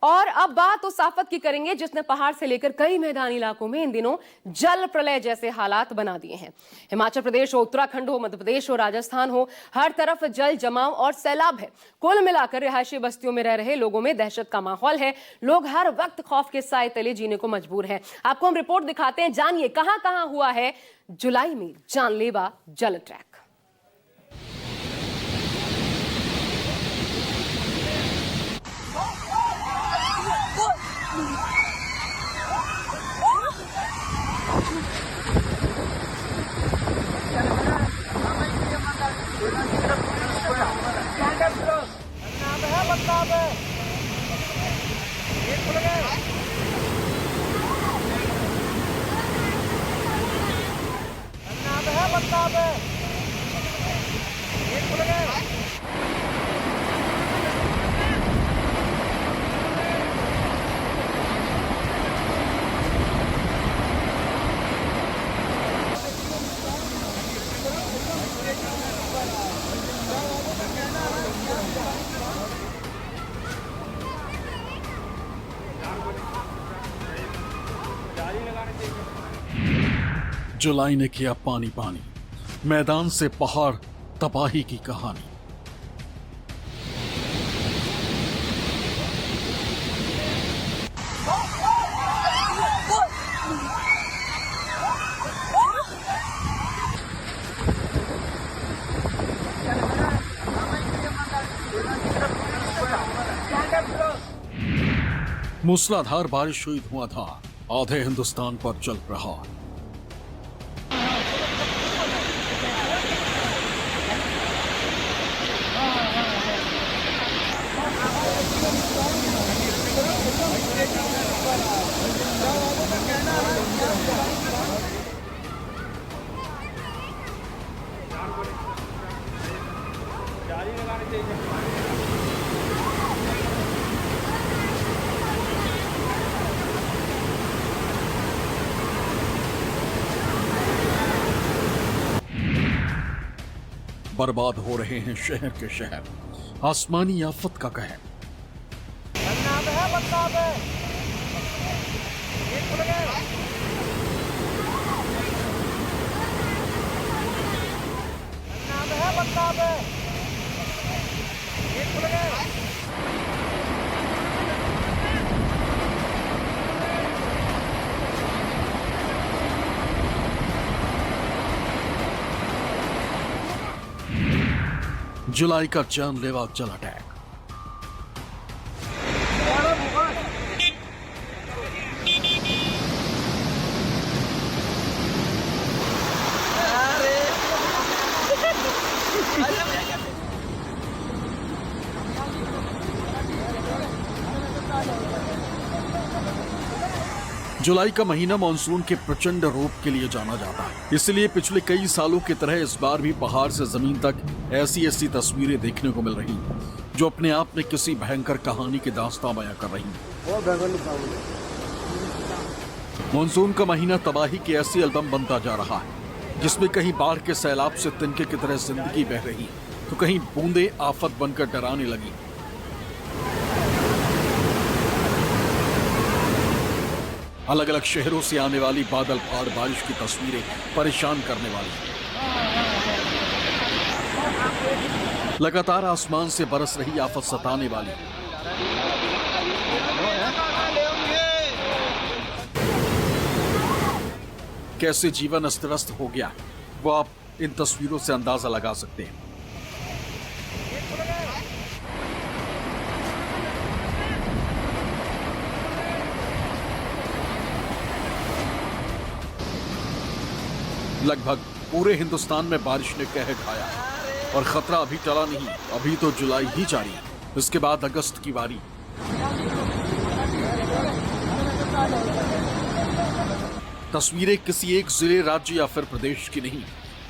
और अब बात उस आफत की करेंगे जिसने पहाड़ से लेकर कई मैदानी इलाकों में इन दिनों जल प्रलय जैसे हालात बना दिए हैं। हिमाचल प्रदेश हो, उत्तराखंड हो, मध्य प्रदेश हो, राजस्थान हो, हर तरफ जल जमाव और सैलाब है। कुल मिलाकर रिहायशी बस्तियों में रह रहे लोगों में दहशत का माहौल है। लोग हर वक्त खौफ के साए तले जीने को मजबूर हैं। आपको हम रिपोर्ट दिखाते हैं, जानिए कहां कहां हुआ है जुलाई में जानलेवा जल अटैक। जुलाई ने किया पानी पानी, मैदान से पहाड़ तबाही की कहानी। मूसलाधार बारिश हुई, धुआंधार, आधे हिंदुस्तान पर चल रहा। बर्बाद हो रहे हैं शहर के शहर, आसमानी आफत का कहर। जुलाई का जानलेवा जल अटैक। जुलाई का महीना मानसून के प्रचंड रूप के लिए जाना जाता है, इसलिए पिछले कई सालों की तरह इस बार भी पहाड़ से जमीन तक ऐसी ऐसी तस्वीरें देखने को मिल रही जो अपने आप में किसी भयंकर कहानी की दास्तां बयां कर रही हैं। मानसून का महीना तबाही की ऐसी एल्बम बनता जा रहा है जिसमें कहीं बाढ़ के सैलाब से तिनके की तरह जिंदगी बह रही तो कहीं बूंदे आफत बनकर डराने लगी। अलग अलग शहरों से आने वाली बादल फाड़ बारिश की तस्वीरें परेशान करने वाली। लगातार आसमान से बरस रही आफत सताने वाली। कैसे जीवन अस्त व्यस्त हो गया वो आप इन तस्वीरों से अंदाजा लगा सकते हैं। लगभग पूरे हिंदुस्तान में बारिश ने कहर ढाया और खतरा अभी टला नहीं। अभी तो जुलाई ही जारी है, इसके बाद अगस्त की बारी। तस्वीरें किसी एक जिले, राज्य या फिर प्रदेश की नहीं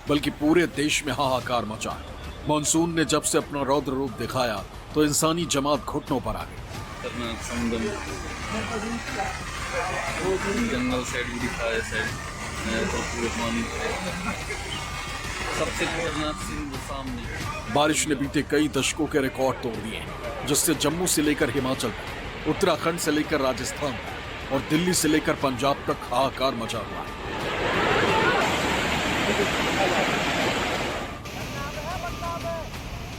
बल्कि पूरे देश में हाहाकार मचा है। मानसून ने जब से अपना रौद्र रूप दिखाया तो इंसानी जमात घुटनों पर आ गई। जंगल साइड भी दिखाया साइड तो पूरे पानी सबसे खतरनाक सीन वो सामने। बारिश ने बीते कई दशकों के रिकॉर्ड तोड़ दिए, जिससे जम्मू से लेकर हिमाचल उत्तराखंड से लेकर राजस्थान और दिल्ली से लेकर पंजाब तक हाहाकार मचा हुआ है।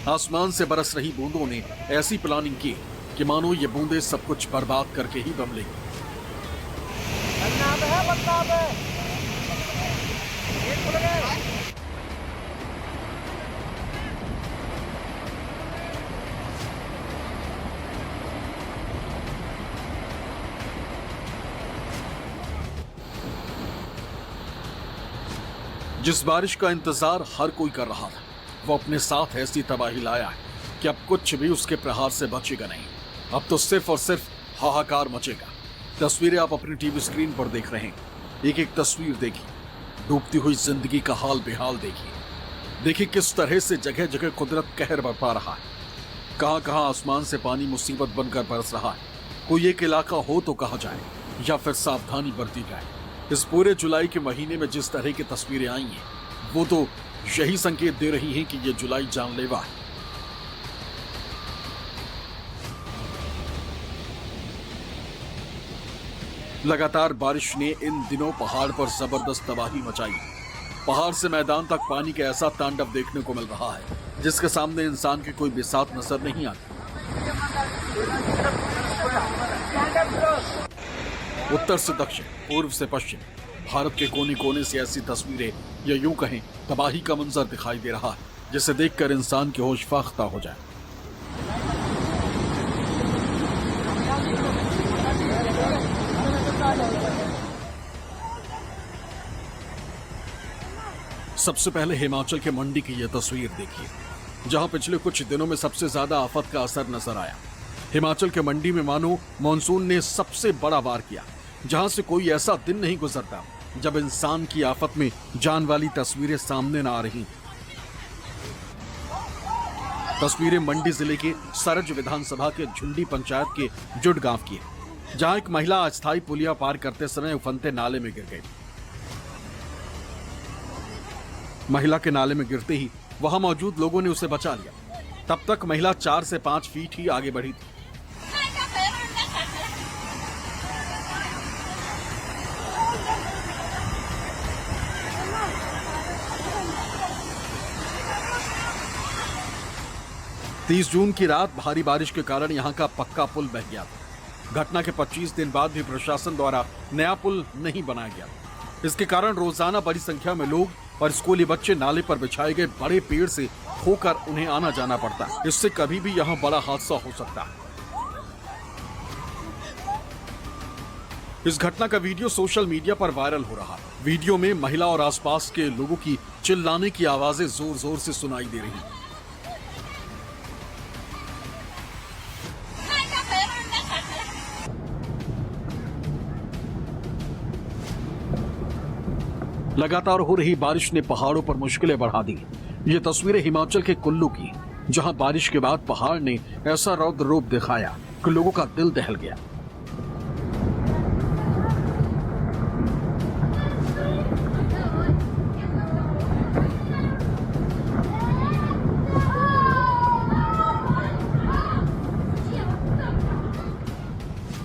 आसमान से बरस रही बूंदों ने ऐसी प्लानिंग की कि मानो ये बूंदें सब कुछ बर्बाद करके ही दम लेंगी। जिस बारिश का इंतजार हर कोई कर रहा था, वो अपने साथ ऐसी तबाही लाया है कि अब कुछ भी उसके प्रहार से बचेगा नहीं। अब तो सिर्फ और सिर्फ हाहाकार मचेगा। तस्वीरें आप अपनी टीवी स्क्रीन पर देख रहे हैं। एक एक तस्वीर देखिए, डूबती हुई जिंदगी का हाल बेहाल देखिए। देखिए किस तरह से जगह जगह कुदरत कहर बरपा रहा है। कहां कहां आसमान से पानी मुसीबत बनकर बरस रहा है। कोई एक इलाका हो तो कहा जाए या फिर सावधानी बरती जाए। इस पूरे जुलाई के महीने में जिस तरह की तस्वीरें आई हैं, वो तो यही संकेत दे रही हैं कि ये जुलाई जानलेवा है। लगातार बारिश ने इन दिनों पहाड़ पर जबरदस्त तबाही मचाई। पहाड़ से मैदान तक पानी का ऐसा तांडव देखने को मिल रहा है जिसके सामने इंसान की कोई बिसात नजर नहीं आती। उत्तर से दक्षिण, पूर्व से पश्चिम, भारत के कोने कोने से ऐसी तस्वीरें या यूं कहें तबाही का मंजर दिखाई दे रहा है जिसे देखकर इंसान के होश फाख्ता हो जाए। सबसे पहले हिमाचल के मंडी की यह तस्वीर देखिए, जहां पिछले कुछ दिनों में सबसे ज्यादा आफत का असर नजर आया। हिमाचल के मंडी में मानो मॉनसून ने सबसे बड़ा वार किया, जहां से कोई ऐसा दिन नहीं गुजरता जब इंसान की आफत में जान वाली तस्वीरें सामने न आ रही। तस्वीरें मंडी जिले के सरज विधानसभा के झुंडी पंचायत के जुड गांव की है, जहां एक महिला अस्थायी पुलिया पार करते समय उफनते नाले में गिर गई। महिला के नाले में गिरते ही वहां मौजूद लोगों ने उसे बचा लिया। तब तक महिला 4 से 5 फीट ही आगे बढ़ी थी। तीस जून की रात भारी बारिश के कारण यहां का पक्का पुल बह गया था। घटना के 25 दिन बाद भी प्रशासन द्वारा नया पुल नहीं बनाया गया। इसके कारण रोजाना बड़ी संख्या में लोग और स्कूली बच्चे नाले पर बिछाए गए बड़े पेड़ से होकर उन्हें आना जाना पड़ता है। इससे कभी भी यहां बड़ा हादसा हो सकता है। इस घटना का वीडियो सोशल मीडिया पर वायरल हो रहा है। वीडियो में महिला और आसपास के लोगों की चिल्लाने की आवाजें जोर जोर से सुनाई दे रही हैं। लगातार हो रही बारिश ने पहाड़ों पर मुश्किलें बढ़ा दी। ये तस्वीरें हिमाचल के कुल्लू की, जहां बारिश के बाद पहाड़ ने ऐसा रौद्र रूप दिखाया कि लोगों का दिल दहल गया।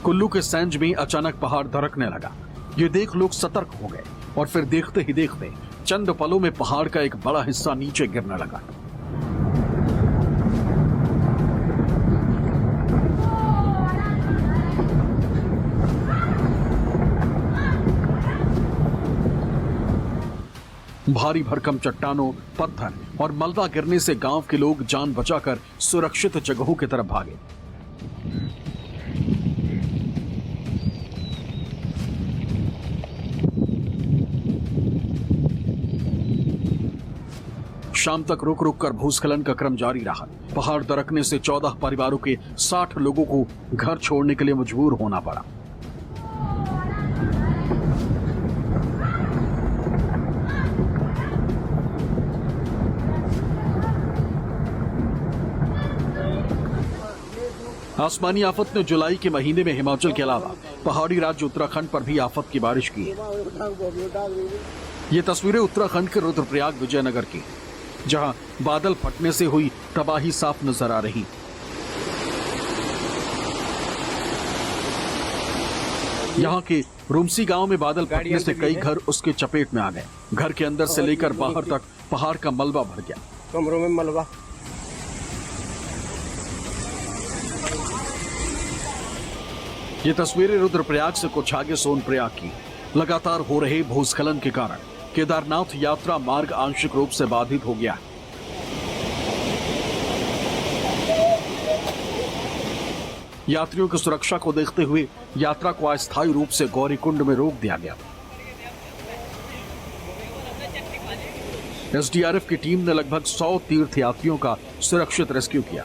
कुल्लू के सैंज में अचानक पहाड़ दरकने लगा। ये देख लोग सतर्क हो गए और फिर देखते ही देखते चंद पलों में पहाड़ का एक बड़ा हिस्सा नीचे गिरने लगा। भारी भरकम चट्टानों, पत्थर और मलबा गिरने से गांव के लोग जान बचाकर सुरक्षित जगहों की तरफ भागे। शाम तक रुक रुक कर भूस्खलन का क्रम जारी रहा। पहाड़ दरकने से 14 परिवारों के 60 लोगों को घर छोड़ने के लिए मजबूर होना पड़ा। आसमानी आफत ने जुलाई के महीने में हिमाचल के अलावा पहाड़ी राज्य उत्तराखंड पर भी आफत की बारिश की है। ये तस्वीरें उत्तराखंड के रुद्रप्रयाग विजयनगर की, जहां बादल फटने से हुई तबाही साफ नजर आ रही। यहाँ के रुमसी गांव में बादल फटने से कई घर उसके चपेट में आ गए। घर के अंदर से लेकर बाहर तक पहाड़ का मलबा भर गया। कमरों में मलबा। ये तस्वीरें रुद्रप्रयाग से कुछ आगे सोनप्रयाग की। लगातार हो रहे भूस्खलन के कारण केदारनाथ यात्रा मार्ग आंशिक रूप से बाधित हो गया। यात्रियों की सुरक्षा को देखते हुए यात्रा को अस्थायी रूप से गौरीकुंड में रोक दिया गया। एसडीआरएफ की टीम ने लगभग 100 तीर्थयात्रियों का सुरक्षित रेस्क्यू किया।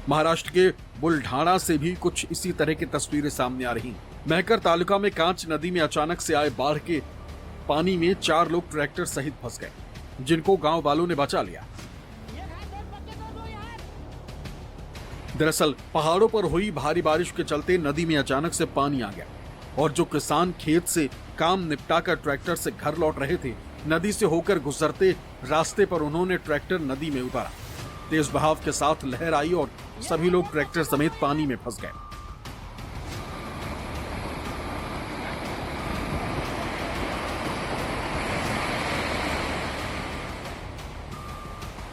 महाराष्ट्र के बुलढाणा से भी कुछ इसी तरह की तस्वीरें सामने आ रही। महकर तालुका में कांच नदी में अचानक से आए बाढ़ के पानी में 4 लोग ट्रैक्टर सहित फंस गए, जिनको गांव वालों ने बचा लिया। दरअसल पहाड़ों पर हुई भारी बारिश के चलते नदी में अचानक से पानी आ गया और जो किसान खेत से काम निपटाकर ट्रैक्टर से घर लौट रहे थे, नदी से होकर गुजरते रास्ते पर उन्होंने ट्रैक्टर नदी में उतारा। तेज बहाव के साथ लहर आई और सभी लोग ट्रैक्टर समेत पानी में फंस गए।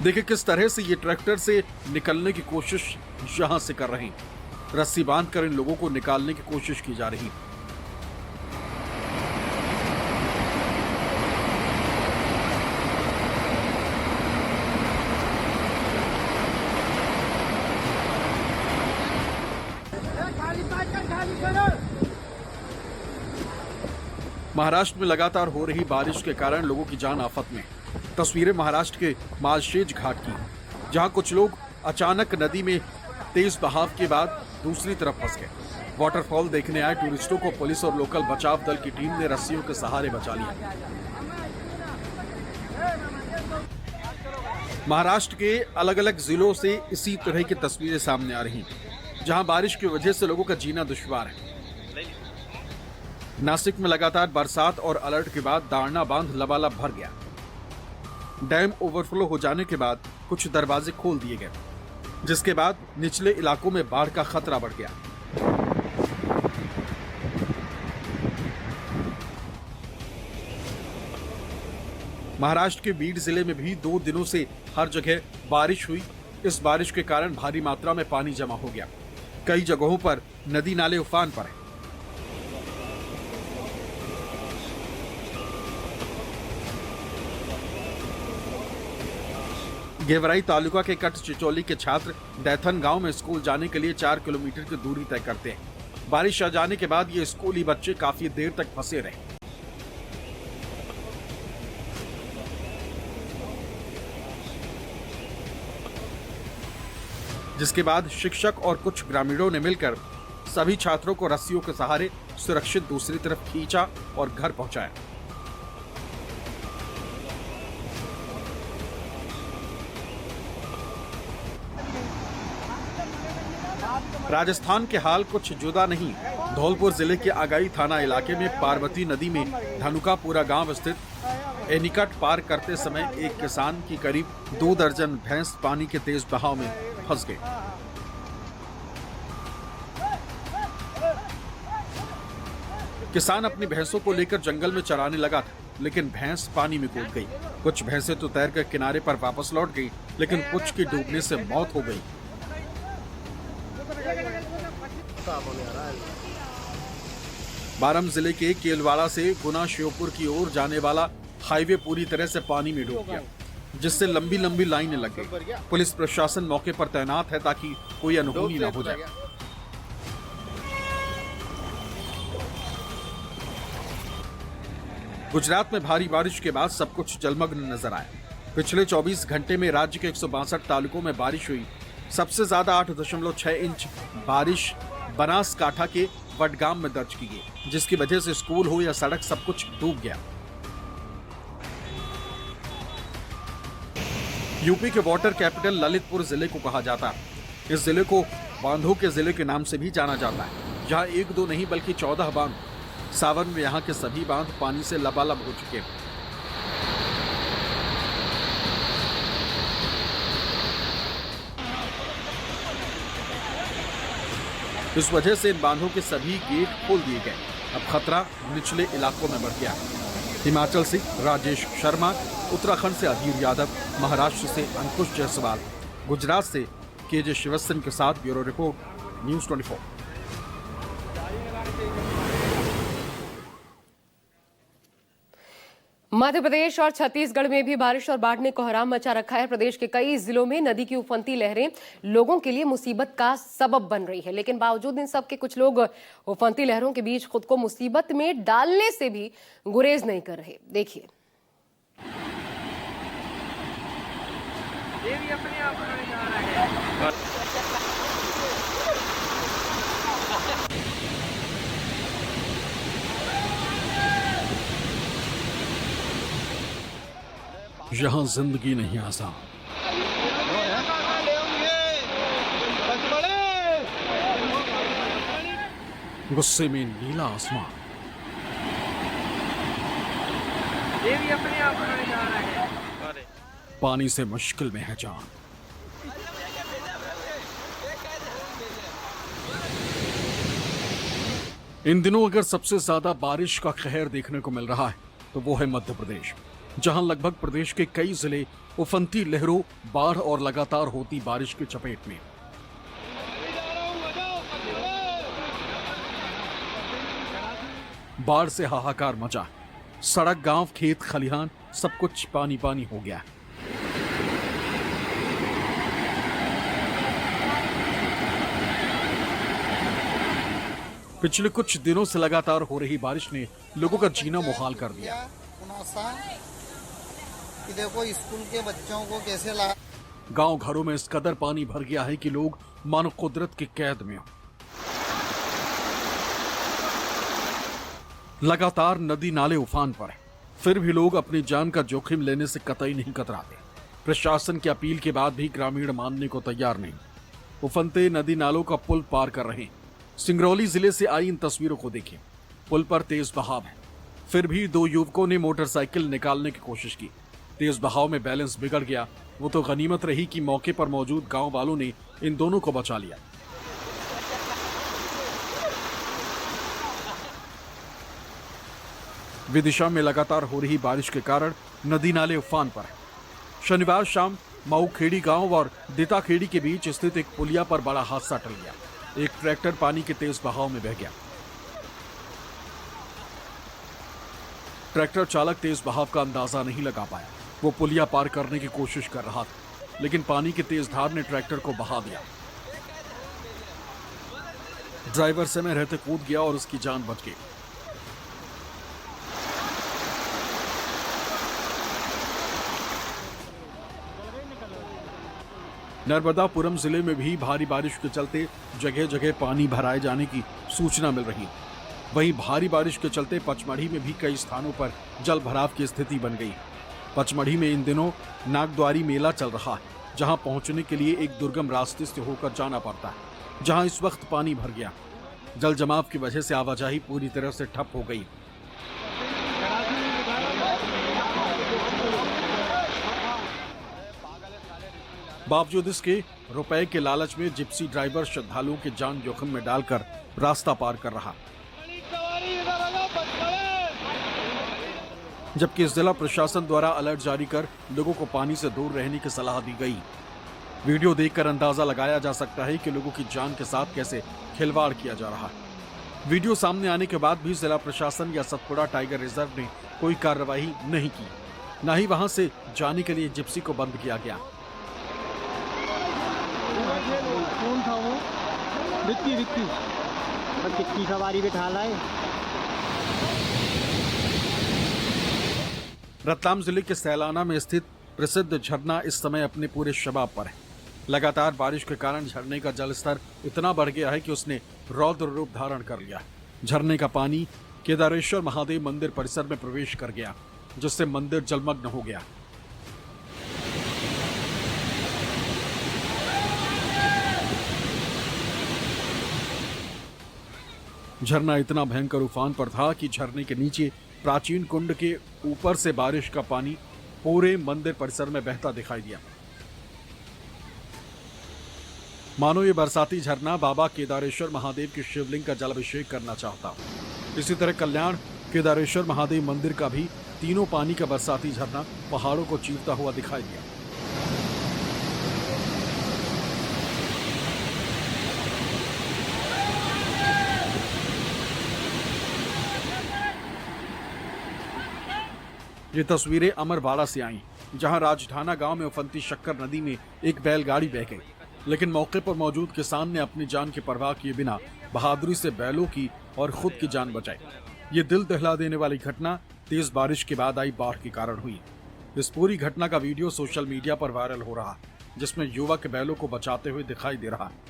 देखिए किस तरह से ये ट्रैक्टर से निकलने की कोशिश यहां से कर रहे हैं। रस्सी बांधकर इन लोगों को निकालने की कोशिश की जा रही है। महाराष्ट्र में लगातार हो रही बारिश के कारण लोगों की जान आफत में। तस्वीरें महाराष्ट्र के मालशेज घाट की, जहां कुछ लोग अचानक नदी में तेज बहाव के बाद दूसरी तरफ फंस गए। वाटरफॉल देखने आए टूरिस्टों को पुलिस और लोकल बचाव दल की टीम ने रस्सियों के सहारे बचा लिया। महाराष्ट्र के अलग अलग जिलों से इसी तरह की तस्वीरें सामने आ रही, जहां बारिश की वजह से लोगों का जीना दुश्वार है। नासिक में लगातार बरसात और अलर्ट के बाद दारणा बांध लबालब भर गया। डैम ओवरफ्लो हो जाने के बाद कुछ दरवाजे खोल दिए गए, जिसके बाद निचले इलाकों में बाढ़ का खतरा बढ़ गया। महाराष्ट्र के बीड जिले में भी 2 दिनों से हर जगह बारिश हुई। इस बारिश के कारण भारी मात्रा में पानी जमा हो गया। कई जगहों पर नदी नाले उफान पर हैं। गेवराई तालुका के कट चिचोली के छात्र दैथन गांव में स्कूल जाने के लिए 4 किलोमीटर की दूरी तय करते हैं। बारिश आ जाने के बाद ये स्कूली बच्चे काफी देर तक फंसे रहे। जिसके बाद शिक्षक और कुछ ग्रामीणों ने मिलकर सभी छात्रों को रस्सियों के सहारे सुरक्षित दूसरी तरफ खींचा और घर पहुंचाया। राजस्थान के हाल कुछ जुदा नहीं। धौलपुर जिले के आगाई थाना इलाके में पार्वती नदी में धनुकापुरा गांव स्थित एनिकट पार करते समय एक किसान की करीब 2 दर्जन भैंस पानी के तेज बहाव में फंस गए। किसान अपनी भैंसों को लेकर जंगल में चराने लगा था, लेकिन भैंस पानी में कूद गई। कुछ भैंसें तो तैरकर किनारे पर वापस लौट गई, लेकिन कुछ की डूबने से मौत हो गई। बाराम जिले के केलवाड़ा से गुना श्योपुर की ओर जाने वाला हाईवे पूरी तरह से पानी में डूब गया, जिससे लंबी लंबी लाइनें लग गई। पुलिस प्रशासन मौके पर तैनात है ताकि कोई अनहोनी न हो जाए। गुजरात में भारी बारिश के बाद सब कुछ जलमग्न नजर आया। पिछले 24 घंटे में राज्य के 162 तालुकों में बारिश हुई। सबसे ज्यादा 8.6 इंच बारिश बनासकांठा के वडगाम में दर्ज की गई, जिसकी वजह से स्कूल हो या सड़क सब कुछ डूब गया। यूपी के वाटर कैपिटल ललितपुर जिले को कहा जाता है। इस जिले को बांधों के जिले के नाम से भी जाना जाता है, जहां 1-2 नहीं बल्कि 14 बांध। सावन में यहाँ के सभी बांध पानी से लबालब हो चुके हैं। इस वजह से इन बांधों के सभी गेट खोल दिए गए। अब खतरा निचले इलाकों में बढ़ गया। हिमाचल से राजेश शर्मा, उत्तराखंड से अधीर यादव, महाराष्ट्र से अंकुश जायसवाल, गुजरात से केजे श्रीवास्तव के साथ bureau report, news 24। Madhya Pradesh और छत्तीसगढ़ में भी बारिश और बाढ़ ने कोहराम मचा रखा है। प्रदेश के कई जिलों में नदी की उफनती लहरें लोगों के लिए मुसीबत का सबब बन रही है, लेकिन बावजूद इन सब के कुछ लोग उफनती लहरों के बीच खुद को मुसीबत में डालने से भी गुरेज नहीं कर रहे। देखिए। यहाँ जिंदगी नहीं आसान। गुस्से में नीला आसमान, पानी से मुश्किल में है जान। इन दिनों अगर सबसे ज्यादा बारिश का कहर देखने को मिल रहा है तो वो है मध्य प्रदेश, जहां लगभग प्रदेश के कई जिले उफनती लहरों, बाढ़ और लगातार होती बारिश की चपेट में। बाढ़ से हाहाकार मचा। सड़क, गांव, खेत, खलिहान सब कुछ पानी पानी हो गया। पिछले कुछ दिनों से लगातार हो रही बारिश ने लोगों का जीना मुहाल कर दिया। कि देखो स्कूल के बच्चों को कैसे ला। गांव घरों में इस कदर पानी भर गया है कि लोग मानो कुदरत की कैद में हो। लगातार नदी नाले उफान पर है, फिर भी लोग अपनी जान का जोखिम लेने से कतई नहीं कतराते। प्रशासन की अपील के बाद भी ग्रामीण मानने को तैयार नहीं। उफनते नदी नालों का पुल पार कर रहे हैं। सिंगरौली जिले से आई इन तस्वीरों को देखिए। पुल पर तेज बहाव है, फिर भी दो युवकों ने मोटरसाइकिल निकालने की कोशिश की। तेज बहाव में बैलेंस बिगड़ गया। वो तो गनीमत रही कि मौके पर मौजूद गांव वालों ने इन दोनों को बचा लिया। विदिशा में लगातार हो रही बारिश के कारण नदी नाले उफान पर है। शनिवार शाम माऊखेड़ी गांव और दिताखेड़ी के बीच स्थित एक पुलिया पर बड़ा हादसा टल गया। एक ट्रैक्टर पानी के तेज बहाव में बह गया। ट्रैक्टर चालक तेज बहाव का अंदाजा नहीं लगा पाया। वो पुलिया पार करने की कोशिश कर रहा था, लेकिन पानी की तेज धार ने ट्रैक्टर को बहा दिया। ड्राइवर समय रहते कूद गया और उसकी जान बच गई। नर्मदापुरम जिले में भी भारी बारिश के चलते जगह जगह पानी भराए जाने की सूचना मिल रही है। वहीं भारी बारिश के चलते पचमढ़ी में भी कई स्थानों पर जल भराव की स्थिति बन गई। पचमढ़ी में इन दिनों नागद्वारी मेला चल रहा है, जहां पहुंचने के लिए एक दुर्गम रास्ते से होकर जाना पड़ता है, जहां इस वक्त पानी भर गया। जल जमाव की वजह से आवाजाही पूरी तरह से ठप हो गई। बावजूद इसके रुपए के लालच में जिप्सी ड्राइवर श्रद्धालुओं की जान जोखिम में डालकर रास्ता पार कर रहा। जबकि जिला प्रशासन द्वारा अलर्ट जारी कर लोगों को पानी से दूर रहने की सलाह दी गई। वीडियो देखकर अंदाजा लगाया जा सकता है कि लोगों की जान के साथ कैसे खिलवाड़ किया जा रहा है। वीडियो सामने आने के बाद भी जिला प्रशासन या सतपुड़ा टाइगर रिजर्व ने कोई कार्रवाई नहीं की, न ही वहां से जाने के लिए जिप्सी को बंद किया गया। कौन था वो? विक्की और कितनी सवारी बिठा लाए। रतलाम जिले के सैलाना में स्थित प्रसिद्ध झरना इस समय अपने पूरे शबाब पर है। लगातार बारिश के कारण झरने का जलस्तर इतना बढ़ गया है कि उसने रौद्र रूप धारण कर लिया। झरने का पानी केदारेश्वर महादेव मंदिर परिसर में प्रवेश कर गया, जिससे मंदिर जलमग्न हो गया। झरना इतना भयंकर उफान पर था कि झरने के नीचे प्राचीन कुंड के ऊपर से बारिश का पानी पूरे मंदिर परिसर में बहता दिखाई दिया। मानो ये बरसाती झरना बाबा केदारेश्वर महादेव के शिवलिंग का जलाभिषेक करना चाहता। इसी तरह कल्याण केदारेश्वर महादेव मंदिर का भी तीनों पानी का बरसाती झरना पहाड़ों को चीरता हुआ दिखाई दिया। ये तस्वीरें अमरवाड़ा से आई, जहां राजठाना गांव में उफनती शक्कर नदी में एक बैलगाड़ी बह गई, लेकिन मौके पर मौजूद किसान ने अपनी जान की परवाह किए बिना बहादुरी से बैलों की और खुद की जान बचाई। ये दिल दहला देने वाली घटना तेज बारिश के बाद आई बाढ़ के कारण हुई। इस पूरी घटना का वीडियो सोशल मीडिया पर वायरल हो रहा, जिसमें युवक बैलों को बचाते हुए दिखाई दे रहा है।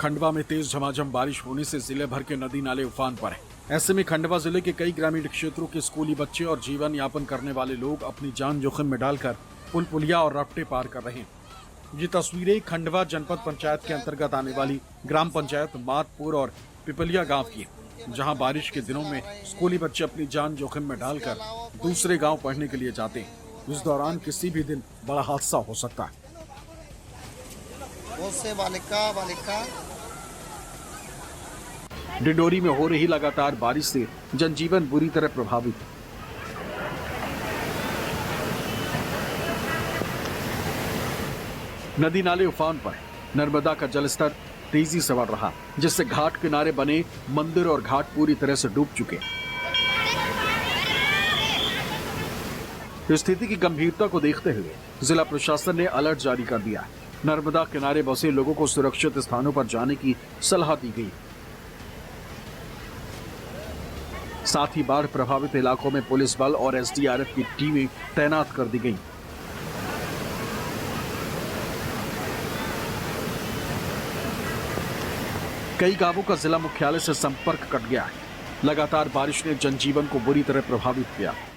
खंडवा में तेज झमाझम बारिश होने से जिले भर के नदी नाले उफान पर हैं। ऐसे में खंडवा जिले के कई ग्रामीण क्षेत्रों के स्कूली बच्चे और जीवन यापन करने वाले लोग अपनी जान जोखिम में डालकर पुल पुलिया और राफ्टे पार कर रहे हैं। ये तस्वीरें खंडवा जनपद पंचायत के अंतर्गत आने वाली ग्राम पंचायत मातपुर और पिपलिया गांव की है, जहां बारिश के दिनों में स्कूली बच्चे अपनी जान जोखिम में डालकर दूसरे गाँव पढ़ने के लिए जाते हैं। इस दौरान किसी भी दिन बड़ा हादसा हो सकता है। बहुत से बालिका डिंडोरी में हो रही लगातार बारिश से जनजीवन बुरी तरह प्रभावित। नदी नाले उफान पर। नर्मदा का जलस्तर तेजी से बढ़ रहा, जिससे घाट किनारे बने मंदिर और घाट पूरी तरह से डूब चुके। स्थिति की गंभीरता को देखते हुए जिला प्रशासन ने अलर्ट जारी कर दिया। नर्मदा किनारे बसे लोगों को सुरक्षित स्थानों पर जाने की सलाह दी गई। साथ ही बाढ़ प्रभावित इलाकों में पुलिस बल और एसडीआरएफ की टीमें तैनात कर दी गई। कई गांवों का जिला मुख्यालय से संपर्क कट गया है। लगातार बारिश ने जनजीवन को बुरी तरह प्रभावित किया।